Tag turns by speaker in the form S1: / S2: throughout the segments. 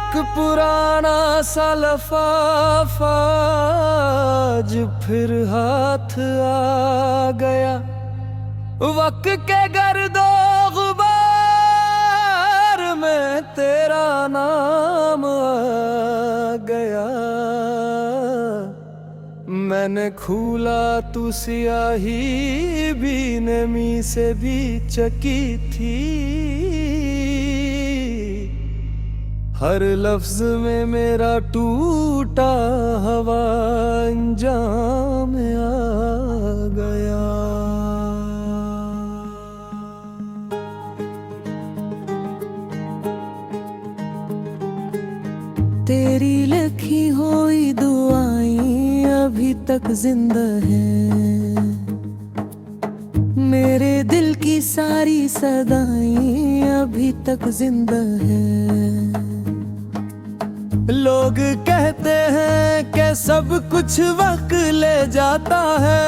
S1: एक पुराना सा लफाफा आज फिर हाथ आ गया। वक्त के गर्दो गुबार में तेरा नाम आ गया। मैंने खूला तू सियाही भी नमी से भी चकी थी। हर लफ्ज में मेरा टूटा हवा अंजाम आ गया। तेरी लिखी हुई दुआएं अभी तक जिंदा है। मेरे दिल की सारी सदाएं अभी तक जिंदा है। लोग कहते हैं कि सब कुछ वक्त ले जाता है,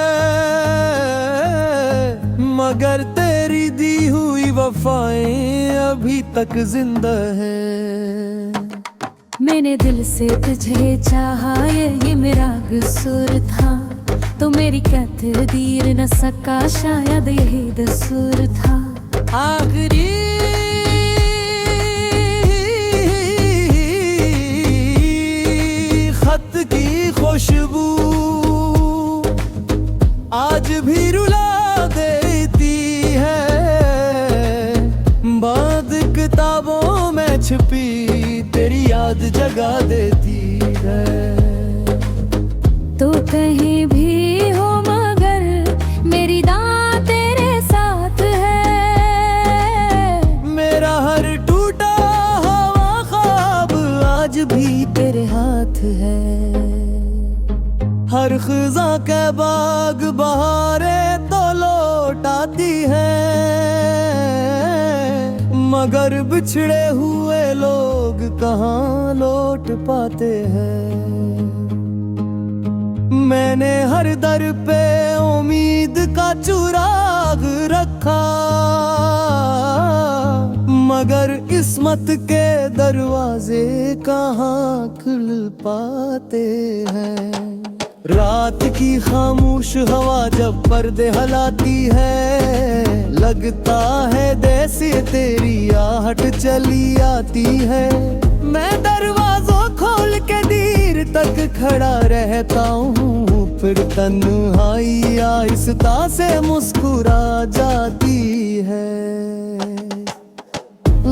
S1: मगर तेरी दी हुई वफाएं अभी तक जिंदा है।
S2: मैंने दिल से तुझे चाहा, ये मेरा कसूर था। तो मेरी तकदीर न सका, शायद यही दस्तूर था।
S1: आखिरी खत की खुशबू आज भी रुला देती है। बाद किताबों में छिपी तेरी याद जगा देती है।
S2: तो कहीं भी हो मगर मेरी दां तेरे साथ है।
S1: मेरा हर टूटा हुआ ख्वाब आज भी तेरे हाथ है। हर खिज़ा के बाग बहारें तो लौट आती है, मगर बिछड़े हुए लोग कहाँ लौट पाते हैं। मैंने हर दर पे उम्मीद का चिराग रखा, मगर किस्मत के दरवाजे कहाँ खुल पाते हैं। रात की खामोश हवा जब पर्दे हिलाती है, लगता है जैसे तेरी आहट चली आती है। मैं दरवाज़ों खोल के देर तक खड़ा रहता हूँ, फिर तन्हाई आहिस्ता से मुस्कुरा जाती है।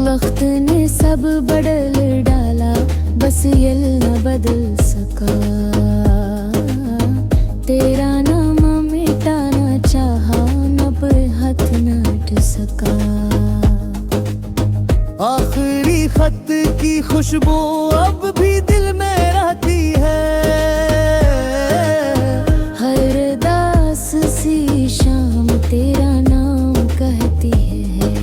S2: वक्त ने सब बदल डाला, बस ये न बदल सका। तेरा नाम मिटाना चाहा, न पर हाथ न हट सका।
S1: आखिरी खत की खुशबू अब भी दिल में रहती है।
S2: हर दास सी शाम तेरा नाम कहती है।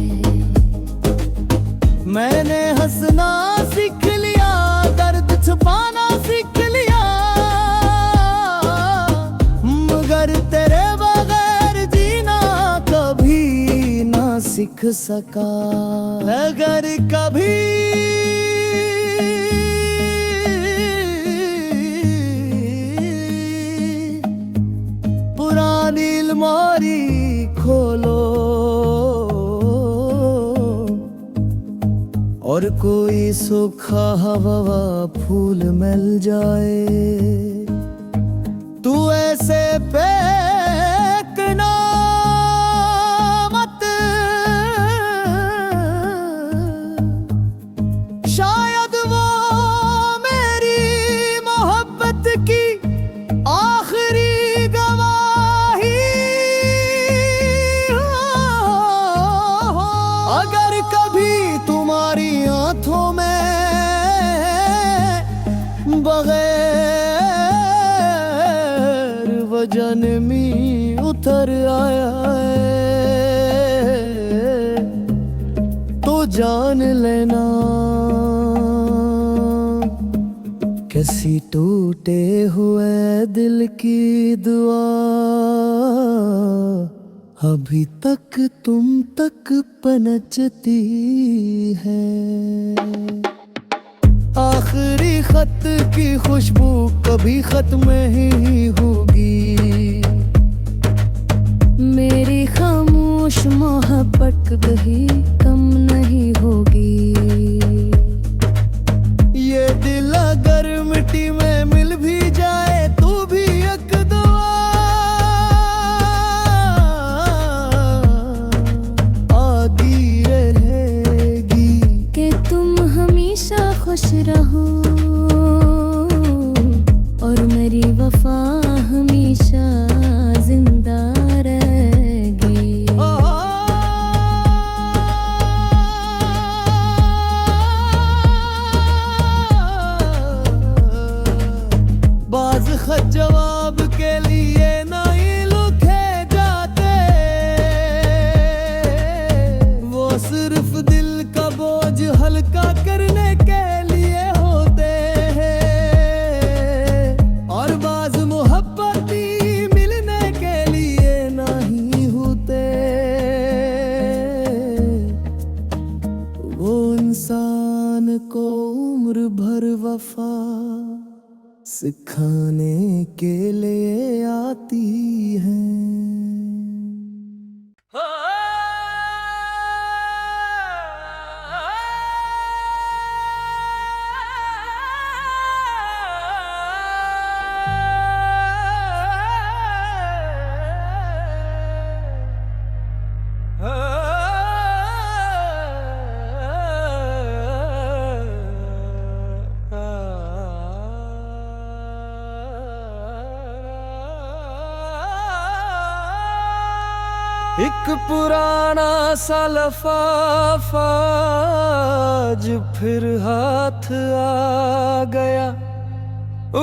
S1: मैंने हंसना सीख लिया, दर्द छुपाना सीख लिया, मगर तेरे बगैर जीना कभी ना सीख सका। अगर कभी पुरानी अलमारी खोलो और कोई सूखा हवा फूल मिल जाए, तू ऐसे फेंकना मत। शायद वो मेरी मोहब्बत की आखिरी गवाही हो। अगर कभी तुम्हारी आंखों में बगैर वजह नमी उतर आया है, तो जान लेना किसी टूटे हुए दिल की दुआ अभी तक तुम तक पनचती है। आखिरी खत की खुशबू कभी खत्म नहीं होगी।
S2: मेरी खामोश मोहब्बत कभी कम नहीं होगी।
S1: ये दिल अगर मिट्टी में मिल भी जाए तो भी एक दुआ आती रहेगी
S2: कि तुम हमेशा खुश रहो और मेरी वफा हमेशा जिंदा रहेगी।
S1: बाज खत जवाब के लिए नहीं लिखे जाते, वो सिर्फ दिल का बोझ हल्का करने के लिए होते हैं। और बाज मोहब्बती मिलने के लिए नहीं होते, वो इंसान को उम्र भर वफा सिखाने के लिए आती है। एक पुराना सा लफाफा आज फिर हाथ आ गया,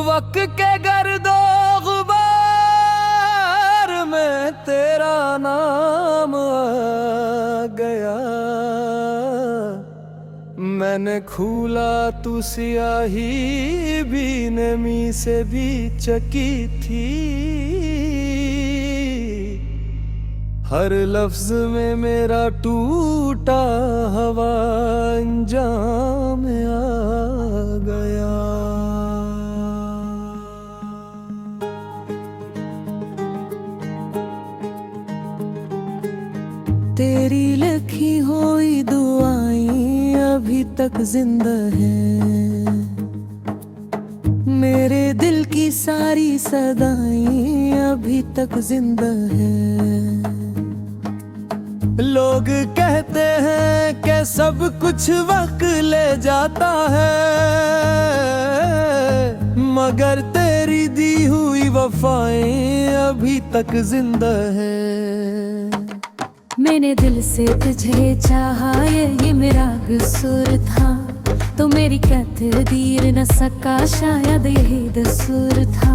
S1: वक्त के गर्दो गुबार में तेरा नाम आ गया। मैंने खोला तू सियाही भी नमी से भी चकी थी, हर लफ्ज में मेरा टूटा हवा अंजाम आ गया। तेरी लिखी हुई दुआएं अभी तक जिंदा है, मेरे दिल की सारी सदाएं अभी तक जिंदा है। लोग कहते हैं कि सब कुछ वक्त ले जाता है, मगर तेरी दी हुई वफाएं अभी तक जिंदा है।
S2: मैंने दिल से तुझे चाहा, ये मेरा कसूर था, तो मेरी क्या तकदीर न सका, शायद यही दस्तूर था।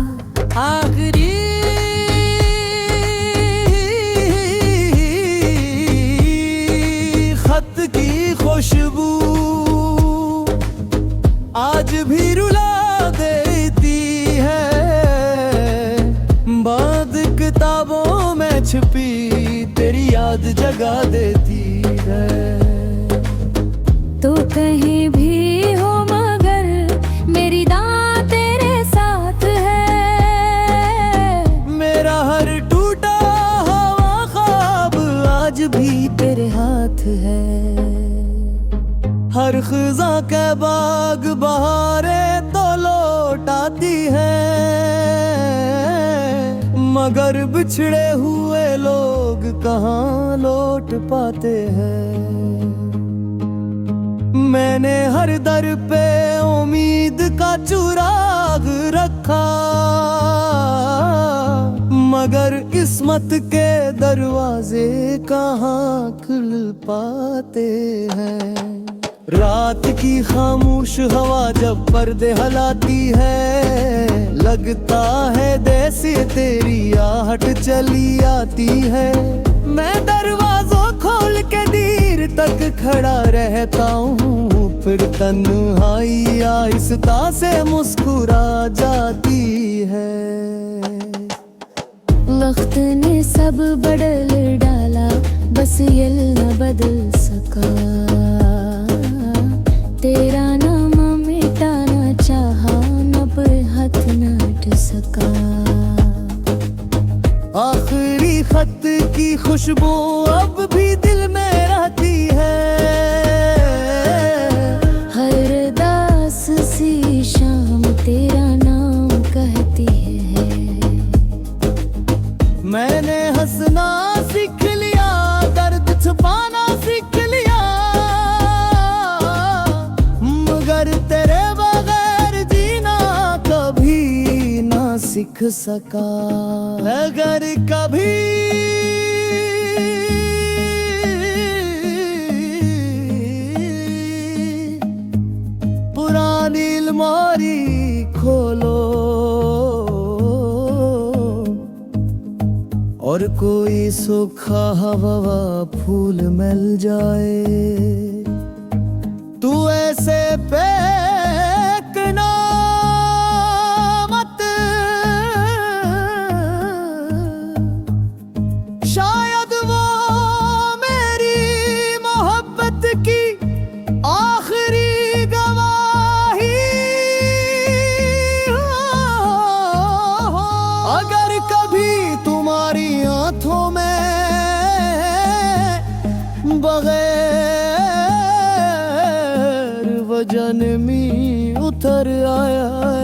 S1: आखिरी खत की खुशबू आज भी रुला देती है, बंद किताबों में छुपी तेरी याद जगा देती है।
S2: तो कहीं भी हो मगर मेरी दां तेरे साथ है,
S1: मेरा हर टूटा हुआ ख्वाब आज भी तेरे हाथ है। हर खिज़ां के बाग बहारे तो लौट आती है, मगर बिछड़े हुए लोग कहाँ लौट पाते हैं। मैंने हर दर पे उम्मीद का चिराग रखा, मगर किस्मत के दरवाजे कहाँ खुल पाते हैं। रात की खामोश हवा जब पर्दे हिलाती है, लगता है जैसे तेरी आहट चली आती है। मैं दरवाजों खोल के देर तक खड़ा रहता हूँ, फिर तन्हाई आहिस्ता से मुस्कुरा जाती है।
S2: वक्त ने सब बदल डाला, बस ये न बदल सका, तेरा नाम मिटा
S1: खुशबू अब भी दिल में रहती है।
S2: हर दास सी शाम तेरा नाम कहती है।
S1: मैंने हंसना सीख लिया, दर्द छुपाना सीख लिया, मगर तेरे बगैर जीना कभी ना सीख सका। अगर कभी पुरानी अलमारी खोलो और कोई सूखा हवा फूल मिल जाए, तू ऐसे फेंकना मत, शायद वो मेरी मोहब्बत की आखिरी गवाही हो। अगर कभी तुम्हारी आंखों में बगैर वजह नमी उतर आया है,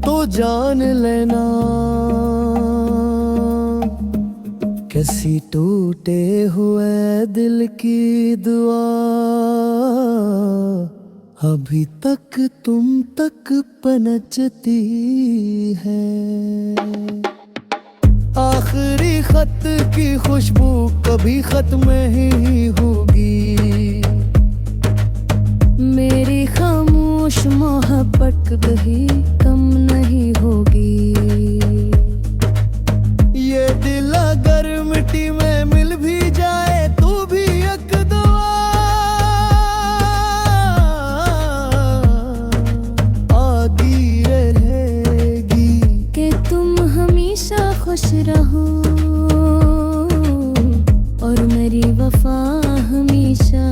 S1: तो जान लेना किसी टूटे हुए दिल की दुआ अभी तक तुम तक पहुंचती है। आखिरी खत की खुशबू कभी खत्म ही होगी,
S2: मेरी खामोश मोहब्बत कभी कम नहीं होगी।
S1: ये दिल अगर मिट्टी में मिल भी जाए तो भी एक दुआ आगी रहेगी
S2: कि तुम हमेशा खुश रहो और मेरी वफा हमेशा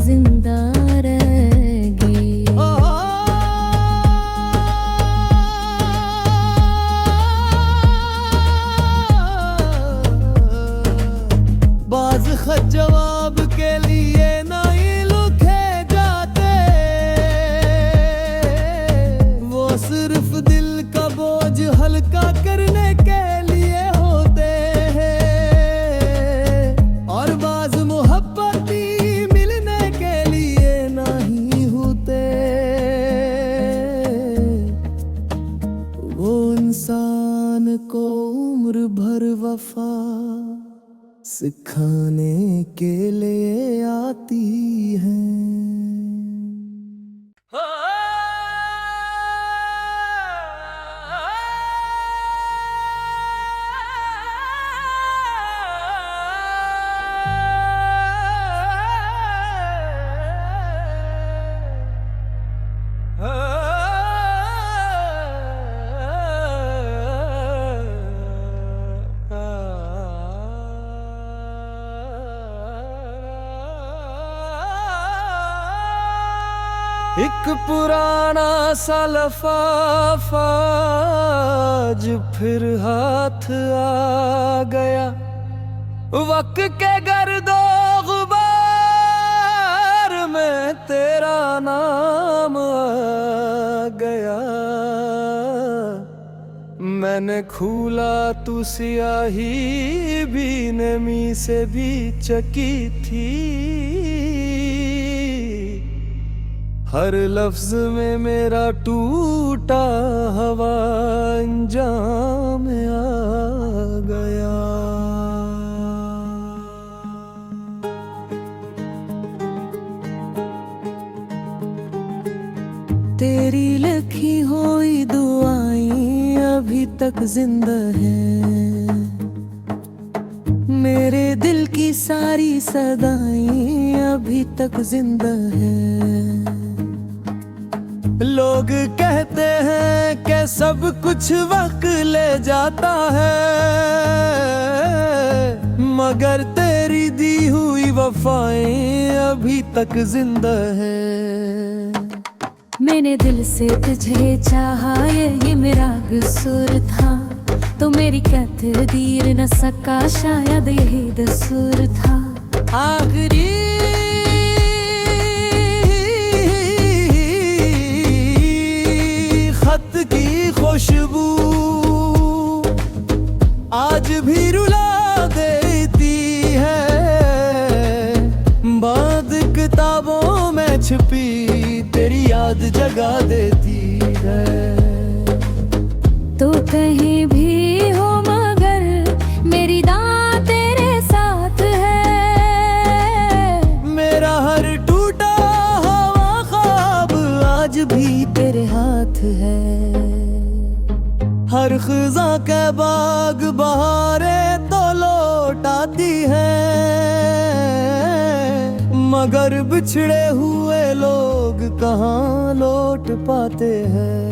S2: जिंदा रहेगी।
S1: बाज खत जवाब के लिए नहीं लिखे जाते, वो सिर्फ दिल का बोझ हल्का करने के लिए होते हैं, और बाज मोहब्बती मिलने के लिए नहीं होते। वो इंसान को उम्र भर वफा सिखाने के लिए आती है। एक पुराना सा लफाफा आज फिर हाथ आ गया, वक्त के गर्दो गुबार में तेरा नाम आ गया। मैंने खूला तू सियाही भी नमी से भी चकी थी, हर लफ्ज में मेरा टूटा हवा अंजाम आ गया। तेरी लिखी हुई दुआएं अभी तक जिंदा है, मेरे दिल की सारी सदाएं अभी तक जिंदा है। लोग कहते हैं कि सब कुछ वक्त ले जाता है, मगर तेरी दी हुई वफाएं अभी तक जिंदा है।
S2: मैंने दिल से तुझे चाहा, ये मेरा कसूर था, तो मेरी क्या तकदीर न सका, शायद यही दस्तूर था।
S1: आखिरी खत की खुशबू आज भी रुला देती है, बाद किताबों में छिपी तेरी याद जगा देती है।
S2: तो कहीं भी हो मगर मेरी दां तेरे साथ है,
S1: मेरा हर टूटा हुआ ख्वाब आज भी तेरे हाथ है। हर खिज़ा के बाग बहारे तो लौट आती है, मगर बिछड़े हुए लोग कहाँ लौट पाते हैं।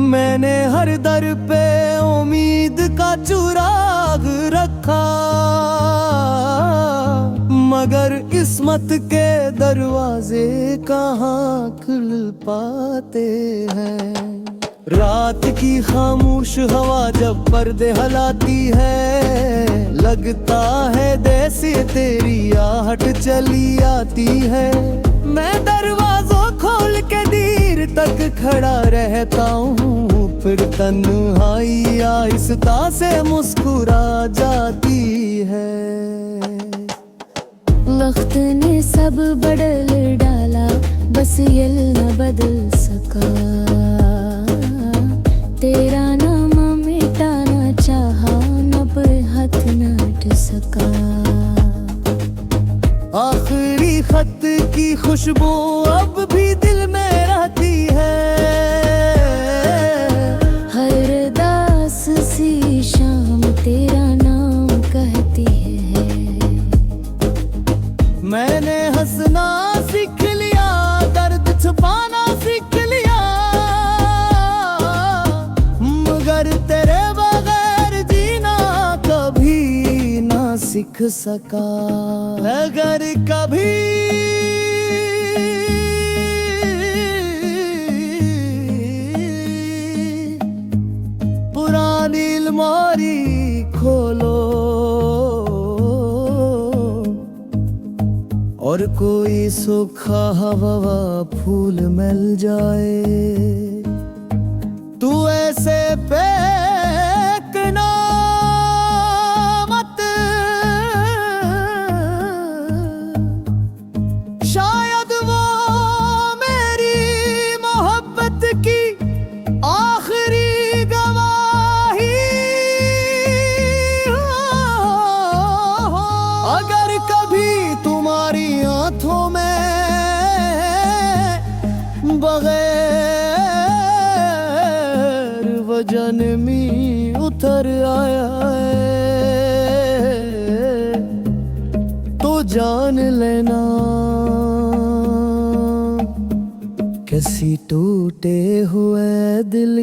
S1: मैंने हर दर पे उम्मीद का चिराग रखा, मगर किस्मत के दरवाजे कहाँ खुल पाते हैं। रात की खामोश हवा जब पर्दे हिलाती है, लगता है जैसे तेरी आहट चली आती है। मैं दरवाज़ों खोल के देर तक खड़ा रहता हूँ, फिर तन्हाई आहिस्ता से मुस्कुरा जाती है।
S2: वक्त ने सब बदल डाला, बस ये न बदल सका। तेरा नाम मिटाना चाहा, न पर हाथ न हट सका।
S1: आखिरी खत की खुशबू अब भी दिल में रहती है,
S2: हर दास सी शाम तेरा नाम कहती है।
S1: मैंने हंसना सीख लिया, दर्द छुपाना सीख लिया, मगर तेरे बगैर जीना कभी ना सीख सका। अगर कभी पुरानी अलमारी खोलो और कोई सूखा हवा फूल मिल जाए, तू ऐसे फेंकना मत, शायद वो मेरी मोहब्बत की आखिरी गवाही हो। अगर कभी तुम्हारी आंखों में बगैर वजन में उतर आया है, तो जान लेना किसी टूटे हुए दिल